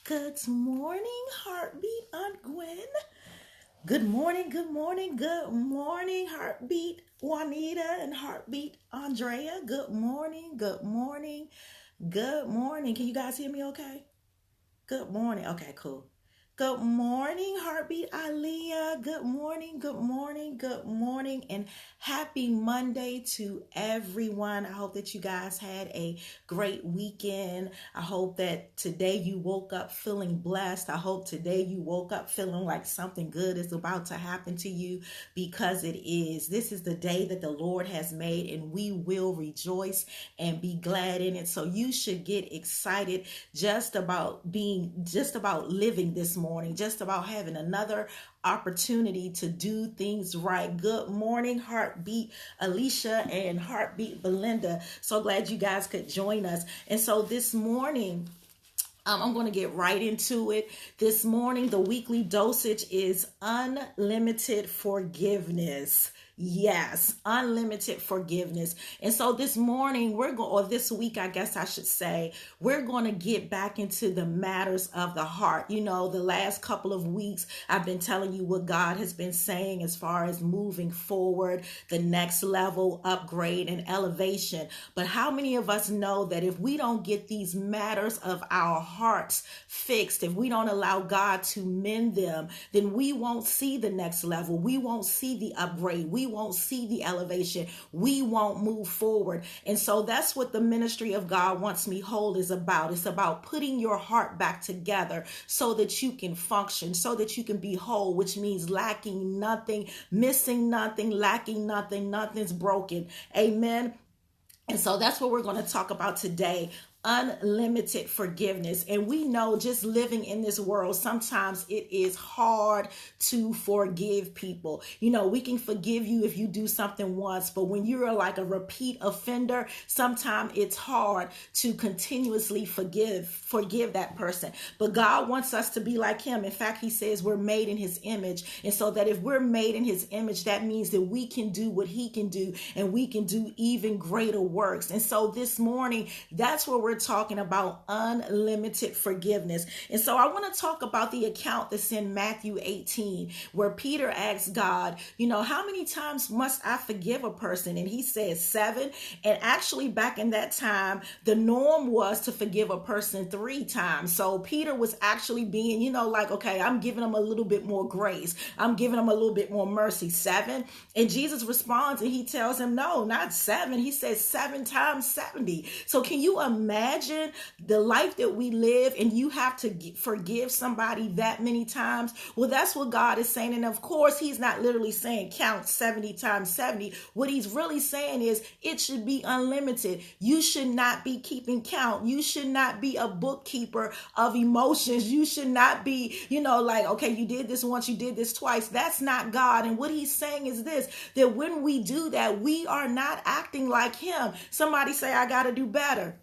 Good morning, Heartbeat Aunt Gwen. Good morning, good morning, good morning, Heartbeat Juanita and Heartbeat Andrea. Good morning, good morning, good morning. Can you guys hear me okay? Good morning. Okay, cool. Good morning, Heartbeat Aliyah. Good morning, good morning, good morning, and happy Monday to everyone. I hope that you guys had a great weekend. I hope that today you woke up feeling blessed. I hope today you woke up feeling like something good is about to happen to you because it is. This is the day that the Lord has made, and we will rejoice and be glad in it. So you should get excited just about living this morning, just about having another opportunity to do things right. Good morning, Heartbeat Alicia and Heartbeat Belinda. So glad you guys could join us. And so this morning, I'm going to get right into it. This morning, the weekly dosage is unlimited forgiveness. Yes, unlimited forgiveness. And so this morning, or this week, I guess I should say, we're going to get back into the matters of the heart. You know, the last couple of weeks, I've been telling you what God has been saying as far as moving forward, the next level, upgrade, and elevation. But how many of us know that if we don't get these matters of our hearts fixed, if we don't allow God to mend them, then we won't see the next level. We won't see the upgrade. We won't see the elevation. We won't move forward. And so that's what the ministry of God Wants Me Whole is about. It's about putting your heart back together so that you can function, so that you can be whole, which means lacking nothing, missing nothing, lacking nothing, nothing's broken. Amen. And so that's what we're going to talk about today. Unlimited forgiveness. And we know just living in this world, sometimes it is hard to forgive people. You know, we can forgive you if you do something once, but when you're like a repeat offender, sometimes it's hard to continuously forgive that person. But God wants us to be like him. In fact, he says we're made in his image. And so that if we're made in his image, that means that we can do what he can do, and we can do even greater works. And so this morning, that's what we're talking about, unlimited forgiveness. And so I want to talk about the account that's in Matthew 18, where Peter asks God, you know, how many times must I forgive a person? And he says 7. And actually back in that time, the norm was to forgive a person 3 times. So Peter was actually being, you know, like, okay, I'm giving him a little bit more grace. I'm giving him a little bit more mercy. 7. And Jesus responds and he tells him, no, not 7. He says 7 times 70. So can you imagine the life that we live and you have to forgive somebody that many times? Well, that's what God is saying. And of course, he's not literally saying count 70 times 70. What he's really saying is it should be unlimited. You should not be keeping count. You should not be a bookkeeper of emotions. You should not be, you know, like, okay, you did this once, you did this twice. That's not God. And what he's saying is this, that when we do that, we are not acting like him. Somebody say, I got to do better.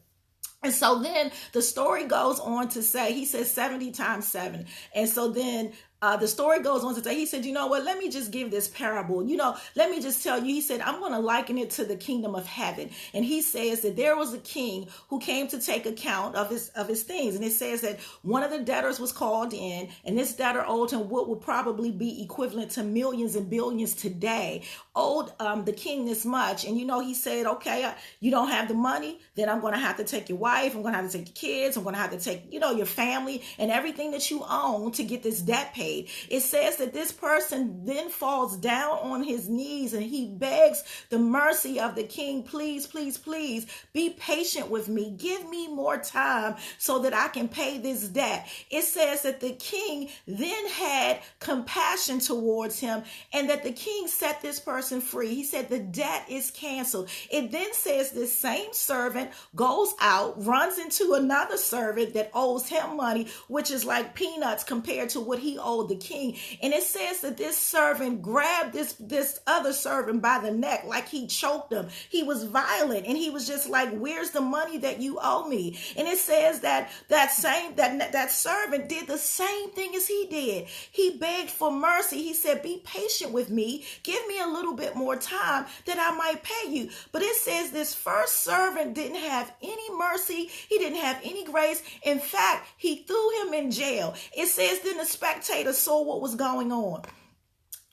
And so then the story goes on to say, he says 70 times 7. And so then the story goes on to say, he said, you know what, let me just give this parable. You know, let me just tell you, he said, I'm going to liken it to the kingdom of heaven. And he says that there was a king who came to take account of his things. And it says that one of the debtors was called in, and this debtor owed him what would probably be equivalent to millions and billions today, owed the king this much. And, you know, he said, okay, you don't have the money, then I'm going to have to take your wife, I'm going to have to take your kids, I'm going to have to take, you know, your family and everything that you own to get this debt paid. It says that this person then falls down on his knees and he begs the mercy of the king. Please, please, please be patient with me. Give me more time so that I can pay this debt. It says that the king then had compassion towards him and that the king set this person free. He said the debt is canceled. It then says this same servant goes out, runs into another servant that owes him money, which is like peanuts compared to what he owes told the king. And it says that this servant grabbed this other servant by the neck like he choked him. He was violent, and he was just like, where's the money that you owe me? And it says that that servant did the same thing as he did. He begged for mercy. He said, be patient with me. Give me a little bit more time that I might pay you. But it says this first servant didn't have any mercy. He didn't have any grace. In fact, he threw him in jail. It says then the spectator saw what was going on.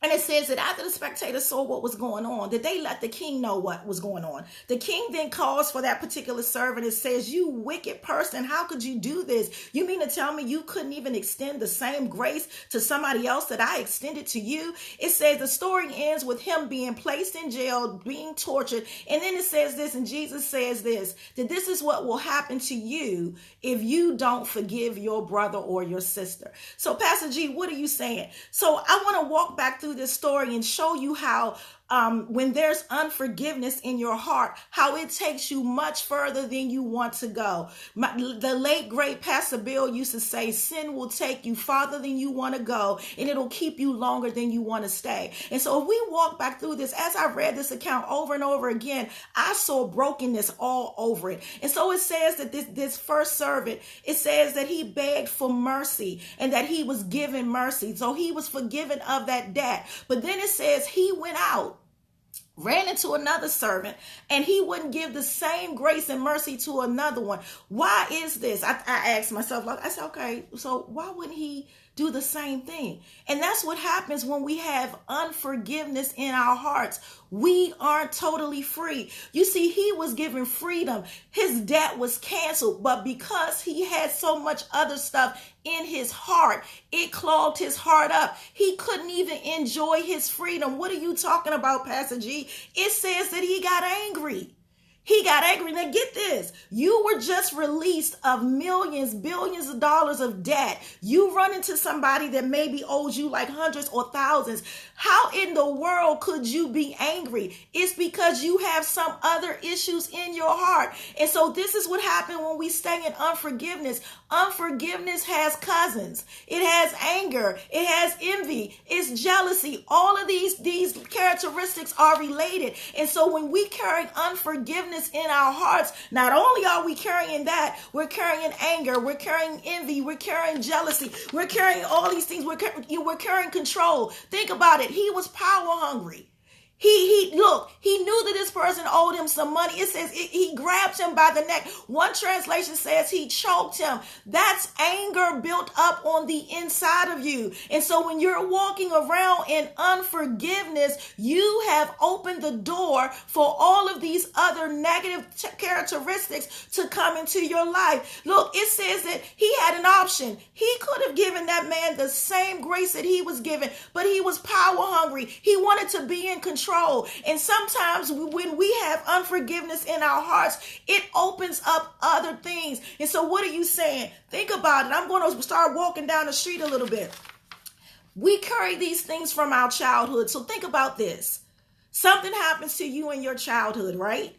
And it says that after the spectators saw what was going on, that they let the king know what was going on. The king then calls for that particular servant and says, you wicked person, how could you do this? You mean to tell me you couldn't even extend the same grace to somebody else that I extended to you? It says the story ends with him being placed in jail, being tortured. And then it says this, and Jesus says this, that this is what will happen to you if you don't forgive your brother or your sister. So Pastor G, what are you saying? So I want to walk back through this story and show you how when there's unforgiveness in your heart, how it takes you much further than you want to go. The late, great Pastor Bill used to say, sin will take you farther than you want to go, and it'll keep you longer than you want to stay. And so if we walk back through this, as I read this account over and over again, I saw brokenness all over it. And so it says that this first servant, it says that he begged for mercy and that he was given mercy. So he was forgiven of that debt. But then it says he went out, ran into another servant, and he wouldn't give the same grace and mercy to another one. Why is this? I asked myself, I said, okay, so why wouldn't he do the same thing? And that's what happens when we have unforgiveness in our hearts. We aren't totally free. You see, he was given freedom. His debt was canceled, but because he had so much other stuff in his heart, it clogged his heart up. He couldn't even enjoy his freedom. What are you talking about, Pastor G? It says that he got angry. He got angry. Now get this. You were just released of millions, billions of dollars of debt. You run into somebody that maybe owes you like hundreds or thousands. How in the world could you be angry? It's because you have some other issues in your heart. And so this is what happened when we stay in unforgiveness. Unforgiveness has cousins. It has anger. It has envy. It's jealousy. All of these characteristics are related. And so when we carry unforgiveness in our hearts, not only are we carrying that, we're carrying anger, we're carrying envy, we're carrying jealousy, we're carrying all these things, we're carrying control. Think about it. He was power hungry. He knew that this person owed him some money. It says he grabbed him by the neck. One translation says he choked him. That's anger built up on the inside of you. And so when you're walking around in unforgiveness, you have opened the door for all of these other negative characteristics to come into your life. Look, it says that he had an option. He could have given that man the same grace that he was given, but he was power hungry. He wanted to be in control. And sometimes when we have unforgiveness in our hearts, it opens up other things. And so what are you saying? Think about it. I'm going to start walking down the street a little bit. We carry these things from our childhood. So think about this. Something happens to you in your childhood, right?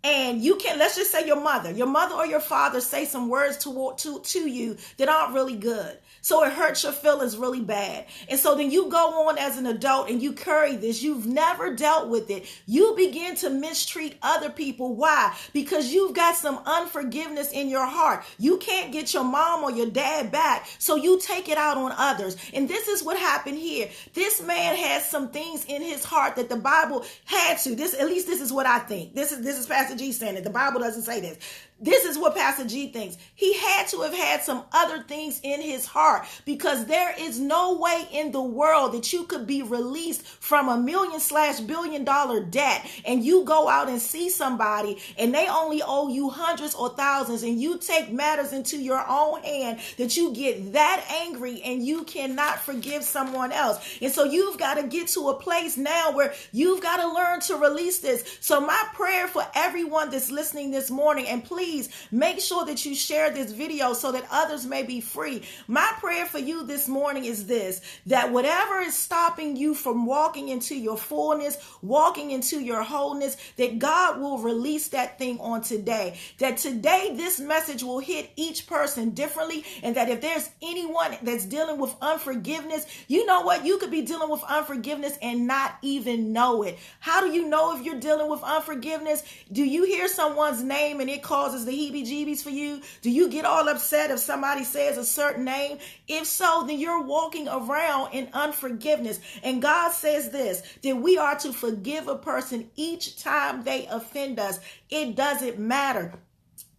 And you can, let's just say your mother or your father say some words to you that aren't really good. So it hurts your feelings really bad. And so then you go on as an adult and you carry this. You've never dealt with it. You begin to mistreat other people. Why? Because you've got some unforgiveness in your heart. You can't get your mom or your dad back. So you take it out on others. And this is what happened here. This man has some things in his heart that the Bible had to. At least this is what I think. This is Pastor G saying it. The Bible doesn't say this. This is what Pastor G thinks. He had to have had some other things in his heart, because there is no way in the world that you could be released from $1 million/billion debt and you go out and see somebody and they only owe you hundreds or thousands, and you take matters into your own hand, that you get that angry and you cannot forgive someone else. And so you've got to get to a place now where you've got to learn to release this. So my prayer for every everyone that's listening this morning. And please make sure that you share this video so that others may be free. My prayer for you this morning is this, that whatever is stopping you from walking into your fullness, walking into your wholeness, that God will release that thing on today. That today this message will hit each person differently, and that if there's anyone that's dealing with unforgiveness, you know what? You could be dealing with unforgiveness and not even know it. How do you know if you're dealing with unforgiveness? Do you hear someone's name and it causes the heebie-jeebies for you? Do you get all upset if somebody says a certain name? If so, then you're walking around in unforgiveness. And God says this, that we are to forgive a person each time they offend us. It doesn't matter.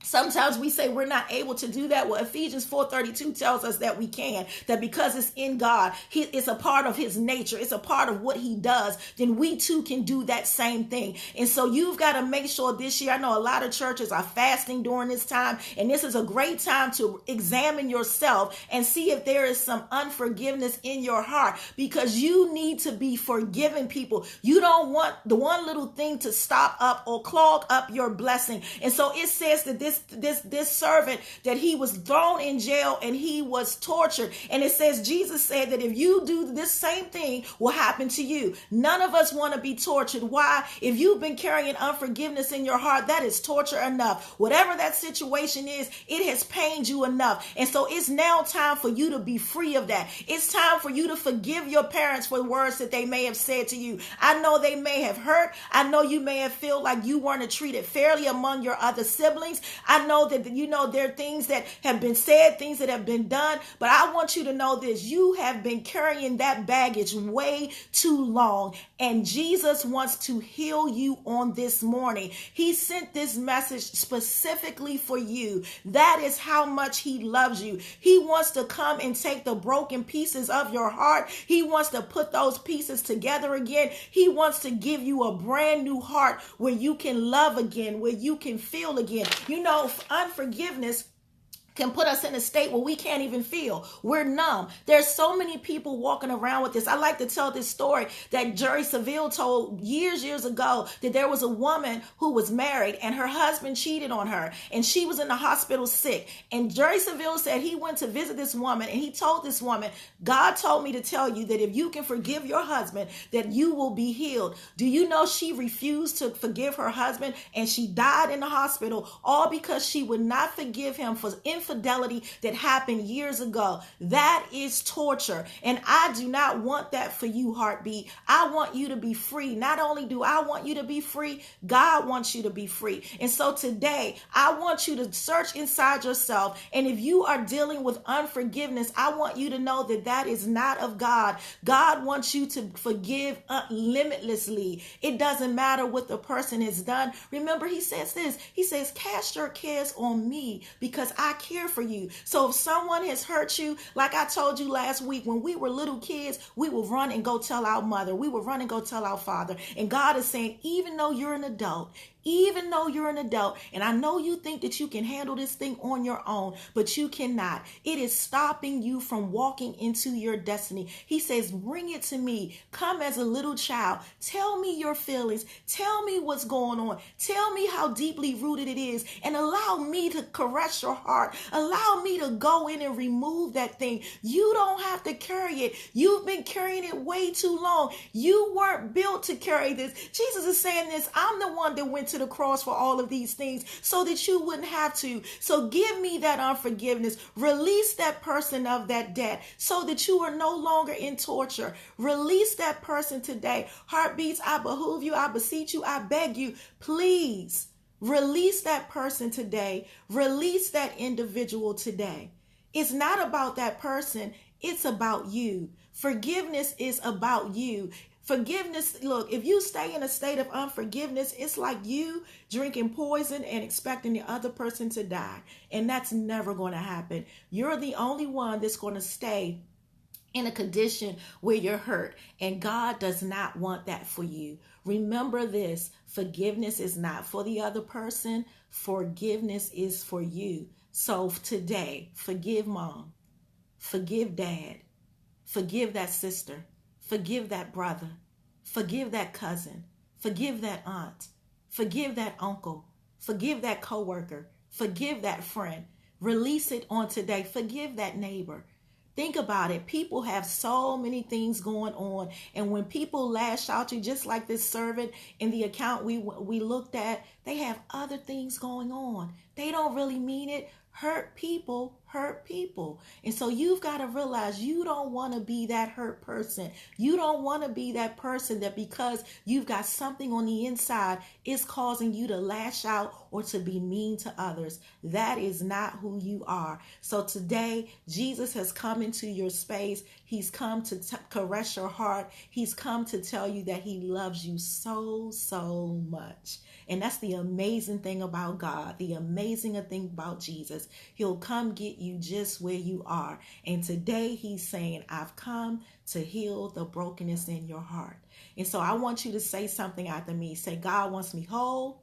Sometimes we say we're not able to do that. Well, Ephesians 4:32 tells us that we can, that because it's in God, it's a part of his nature, it's a part of what he does, then we too can do that same thing. And so you've got to make sure this year, I know a lot of churches are fasting during this time, and this is a great time to examine yourself and see if there is some unforgiveness in your heart, because you need to be forgiving people. You don't want the one little thing to stop up or clog up your blessing. And so it says that this servant, that he was thrown in jail and he was tortured. And it says, Jesus said that if you do this same thing will happen to you. None of us want to be tortured. Why? If you've been carrying unforgiveness in your heart, that is torture enough. Whatever that situation is, it has pained you enough. And so it's now time for you to be free of that. It's time for you to forgive your parents for words that they may have said to you. I know they may have hurt. I know you may have felt like you weren't treated fairly among your other siblings. I know that, there are things that have been said, things that have been done, but I want you to know this. You have been carrying that baggage way too long, and Jesus wants to heal you on this morning. He sent this message specifically for you. That is how much he loves you. He wants to come and take the broken pieces of your heart. He wants to put those pieces together again. He wants to give you a brand new heart where you can love again, where you can feel again. Unforgiveness can put us in a state where we can't even feel. We're numb. There's so many people walking around with this. I like to tell this story that Jerry Saville told years ago, that there was a woman who was married and her husband cheated on her and she was in the hospital sick. And Jerry Saville said he went to visit this woman and he told this woman, God told me to tell you that if you can forgive your husband, that you will be healed. Do you know she refused to forgive her husband and she died in the hospital, all because she would not forgive him for infidelity that happened years ago? That is torture. And I do not want that for you, Heartbeat. I want you to be free. Not only do I want you to be free, God wants you to be free. And so today, I want you to search inside yourself. And if you are dealing with unforgiveness, I want you to know that that is not of God. God wants you to forgive limitlessly. It doesn't matter what the person has done. Remember, he says this. He says, cast your cares on me because I care for you. So if someone has hurt you, like I told you last week, when we were little kids, we will run and go tell our mother. We will run and go tell our father. And God is saying, even though you're an adult, and I know you think that you can handle this thing on your own, but you cannot. It is stopping you from walking into your destiny. He says, bring it to me. Come as a little child. Tell me your feelings. Tell me what's going on. Tell me how deeply rooted it is, and allow me to caress your heart. Allow me to go in and remove that thing. You don't have to carry it. You've been carrying it way too long. You weren't built to carry this. Jesus is saying this. I'm the one that went to the cross for all of these things so that you wouldn't have to. So give me that unforgiveness. Release that person of that debt so that you are no longer in torture. Release that person today. Heartbeats, I behoove you, I beseech you, I beg you, please release that person today. Release that individual today. It's not about that person. It's about you. Forgiveness is about you. Forgiveness, look, if you stay in a state of unforgiveness, it's like you drinking poison and expecting the other person to die. And that's never going to happen. You're the only one that's going to stay in a condition where you're hurt. And God does not want that for you. Remember this, forgiveness is not for the other person. Forgiveness is for you. So today, forgive mom, forgive dad, forgive that sister, forgive that brother, forgive that cousin, forgive that aunt, Forgive that uncle. Forgive that coworker. Forgive that friend. Release it on today. Forgive that neighbor. Think about it. People have so many things going on. And when people lash out you, just like this servant in the account we looked at, they have other things going on. They don't really mean it. Hurt people hurt people. And so you've got to realize you don't want to be that hurt person. You don't want to be that person that because you've got something on the inside is causing you to lash out or to be mean to others. That is not who you are. So today, Jesus has come into your space. He's come to caress your heart. He's come to tell you that he loves you so, so much. And that's the amazing thing about God, the amazing thing about Jesus. He'll come get you just where you are. And today he's saying, I've come to heal the brokenness in your heart. And so I want you to say something after me. Say, God wants me whole,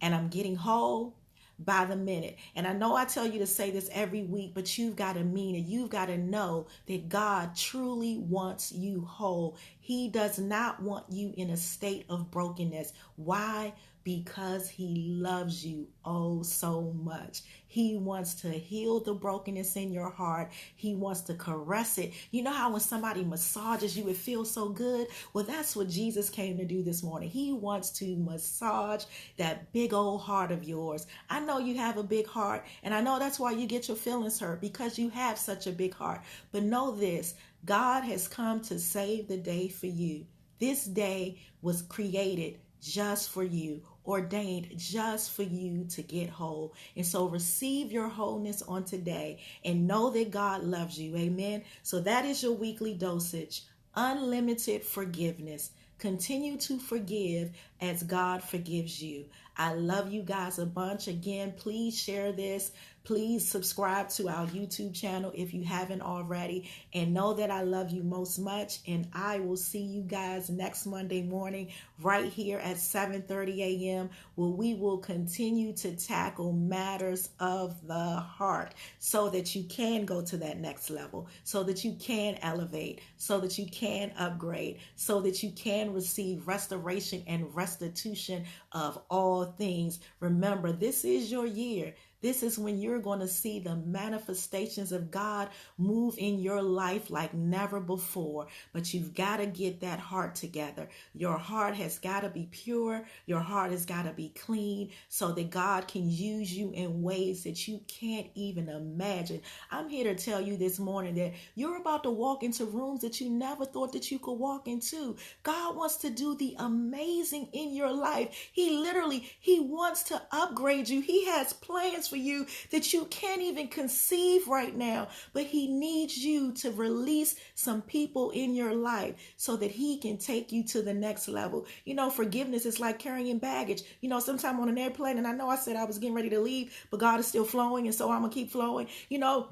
and I'm getting whole by the minute. And I know I tell you to say this every week, but you've got to mean it. You've got to know that God truly wants you whole. He does not want you in a state of brokenness. Why? Because he loves you oh so much. He wants to heal the brokenness in your heart. He wants to caress it. You know how when somebody massages you, it feels so good? Well, that's what Jesus came to do this morning. He wants to massage that big old heart of yours. I know you have a big heart, and I know that's why you get your feelings hurt, because you have such a big heart. But know this, God has come to save the day for you. This day was created just for you, ordained just for you to get whole. And so receive your wholeness on today and know that God loves you. Amen. So that is your weekly dosage. Unlimited forgiveness. Continue to forgive as God forgives you. I love you guys a bunch. Again, please share this. Please subscribe to our YouTube channel if you haven't already. And know that I love you most much. And I will see you guys next Monday morning right here at 7:30 a.m. where we will continue to tackle matters of the heart so that you can go to that next level, so that you can elevate, so that you can upgrade, so that you can receive restoration and restitution of all things. Remember, this is your year. This is when you're going to see the manifestations of God move in your life like never before. But you've got to get that heart together. Your heart has got to be pure. Your heart has got to be clean so that God can use you in ways that you can't even imagine. I'm here to tell you this morning that you're about to walk into rooms that you never thought that you could walk into. God wants to do the amazing in your life. He wants to upgrade you. He has plans for you that you can't even conceive right now, but he needs you to release some people in your life so that he can take you to the next level. You know, forgiveness is like carrying baggage. You know, sometime on an airplane, and I know I said I was getting ready to leave, but God is still flowing, and so I'm gonna keep flowing. You know,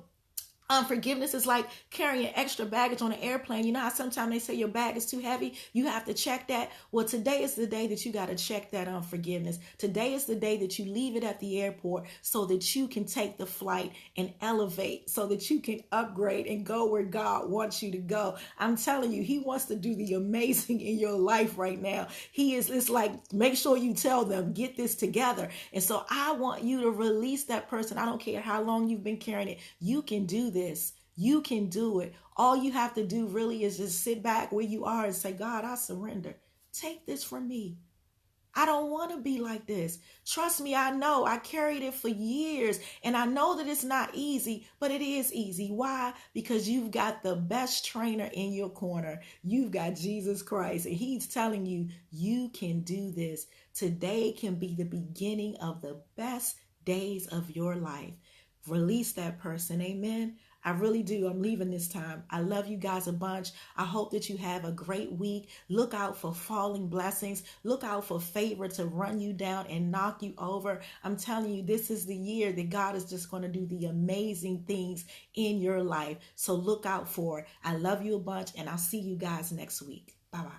forgiveness is like carrying extra baggage on an airplane. You know how sometimes they say your bag is too heavy? You have to check that. Well, today is the day that you got to check that forgiveness. Today is the day that you leave it at the airport so that you can take the flight and elevate, so that you can upgrade and go where God wants you to go. I'm telling you, he wants to do the amazing in your life right now. It's like, make sure you tell them, get this together. And so I want you to release that person. I don't care how long you've been carrying it. You can do this. You can do it. All you have to do really is just sit back where you are and say, God, I surrender. Take this from me. I don't want to be like this. Trust me, I know. I carried it for years, and I know that it's not easy, but it is easy. Why? Because you've got the best trainer in your corner. You've got Jesus Christ, and he's telling you, you can do this. Today can be the beginning of the best days of your life. Release that person. Amen. I really do. I'm leaving this time. I love you guys a bunch. I hope that you have a great week. Look out for falling blessings. Look out for favor to run you down and knock you over. I'm telling you, this is the year that God is just going to do the amazing things in your life. So look out for it. I love you a bunch, and I'll see you guys next week. Bye-bye.